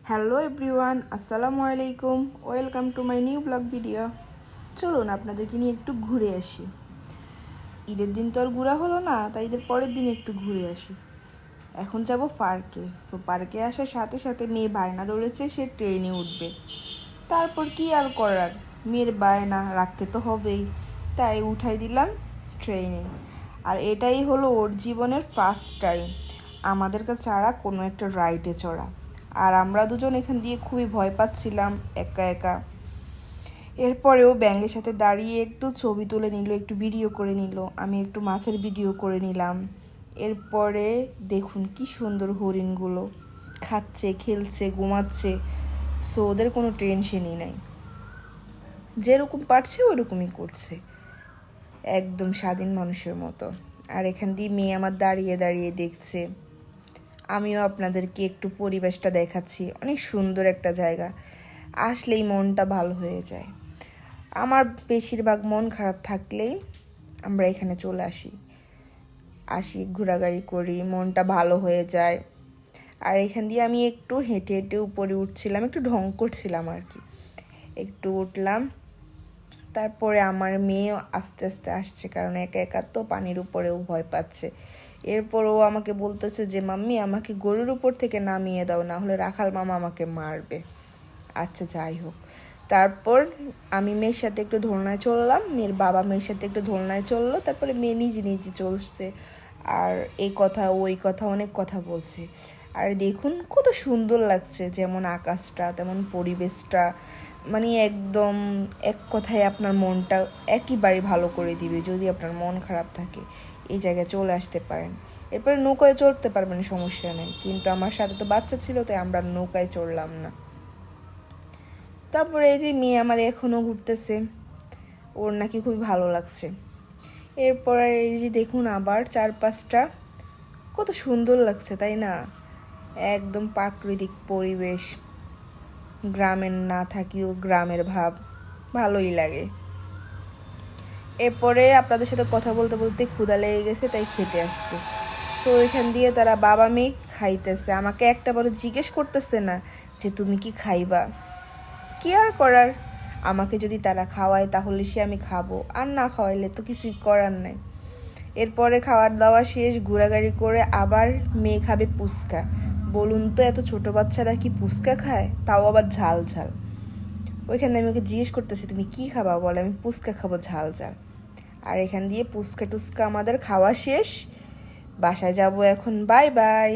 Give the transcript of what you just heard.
Hello everyone, আসসালামু আলাইকুম। Welcome to my new blog video. চলুন আপনাদেরকে নিয়ে একটু ঘুরে আসি। ঈদের দিন তো আর ঘোরা হলো না, তাই ঈদের পরের দিন একটু ঘুরে আসি। এখন যাব পার্কে। পার্কে আসার সাথে সাথে মেয়ে বায়না ধরেছে সে ট্রেনে উঠবে। তারপর কি আর করার, মেয়ের বায়না রাখতে তো হবেই, তাই উঠাই দিলাম ট্রেনে। আর এটাই হলো ওর জীবনের ফার্স্ট টাইম আমাদেরকে ছাড়া কোনো একটা রাইডে চড়া। আর আমরা দুজন এখান দিয়ে খুবই ভয় পাচ্ছিলাম একা একা। এরপরেও ব্যাঙের সাথে দাঁড়িয়ে একটু ছবি তুলে নিল, একটু ভিডিও করে নিল, আমি একটু মাছের ভিডিও করে নিলাম। এরপরে দেখুন কি সুন্দর হরিণগুলো খাচ্ছে, খেলছে, ঘুমাচ্ছে। ওদের কোনো টেনশনই নাই, যেরকম পারছে ওরকমই করছে, একদম স্বাধীন মানুষের মতো। আর এখান দিয়ে মেয়ে আমার দাঁড়িয়ে দাঁড়িয়ে দেখছে। আমিও আপনাদেরকে একটু পরিবেশটা দেখাচ্ছি, অনেক সুন্দর একটা জায়গা, আসলেই মনটা ভালো হয়ে যায়। আমার বেশিরভাগ মন খারাপ থাকলেই আমরা এখানে চলে আসি ঘোরাঘুরি করি, মনটা ভালো হয়ে যায়। আর এখান দিয়ে আমি একটু হেঁটে হেঁটে উপরে উঠছিলাম, একটু ঢং করছিলাম আর কি। একটু উঠলাম, তারপরে আমার মেয়েও আস্তে আস্তে আসছে, কারণ একা একা তো পানির উপরেও ভয় পাচ্ছে। এরপরও আমাকে বলতেছে যে মাম্মি আমাকে গরুর উপর থেকে নামিয়ে দাও, না হলে রাখাল মামা আমাকে মারবে। আচ্ছা যাই হোক, তারপর আমি মেয়ের সাথে একটু দোলনায় চললাম, মেয়ের বাবা মেয়ের সাথে একটু দোলনায় চললো, তারপরে মেয়ে নিজে নিজে চলছে। আর এই কথা ওই কথা অনেক কথা বলছে। আর দেখুন কত সুন্দর লাগছে, যেমন আকাশটা তেমন পরিবেশটা, মানে একদম এক কথায় আপনার মনটা একেবারে ভালো করে দিবে। যদি আপনার মন খারাপ থাকে এই জায়গায় চলে আসতে পারেন। এরপরে নৌকায় চড়তে পারবেন, সমস্যা নেই, কিন্তু আমার সাথে তো বাচ্চা ছিল তাই আমরা নৌকায় চড়লাম না। তারপরে এই যে মেয়ে আমার এখনও ঘুরতেছে, ওর নাকি খুবই ভালো লাগছে। এরপরে এই যে দেখুন আবার চারপাশটা কত সুন্দর লাগছে, তাই না? একদম প্রাকৃতিক পরিবেশ, গ্রামের না থাকিও গ্রামের ভাব, ভালোই লাগে। এরপরে আপনাদের সাথে কথা বলতে বলতে ক্ষুধা লেগে গেছে, তাই খেতে আসছে। এখান দিয়ে তারা বাবা মেয়ে খাইতেছে, আমাকে একটা বড় জিজ্ঞেস করতেছে না যে তুমি কি খাইবা। কি আর করার, আমাকে যদি তারা খাওয়ায় তাহলে সে আমি খাবো, আর না খাওয়াইলে তো কিছুই করার নাই। এরপরে খাওয়ার দাওয়া শেষ, ঘোরাঘুরি করে আবার মেয়ে খাবে ফুচকা। বলুন তো এত ছোট বাচ্চারা কি ফুচকা খায়, তাও আবার ঝাল ঝাল। ওইখানে আমি ওকে জিজ্ঞেস করতেছি তুমি কি খাবা, বলে আমি ফুচকা খাবো ঝাল ঝাল। আর এখান দিয়ে ফুচকা টুচকা আমাদের খাওয়া শেষ, বাসায় যাব এখন, বাই বাই।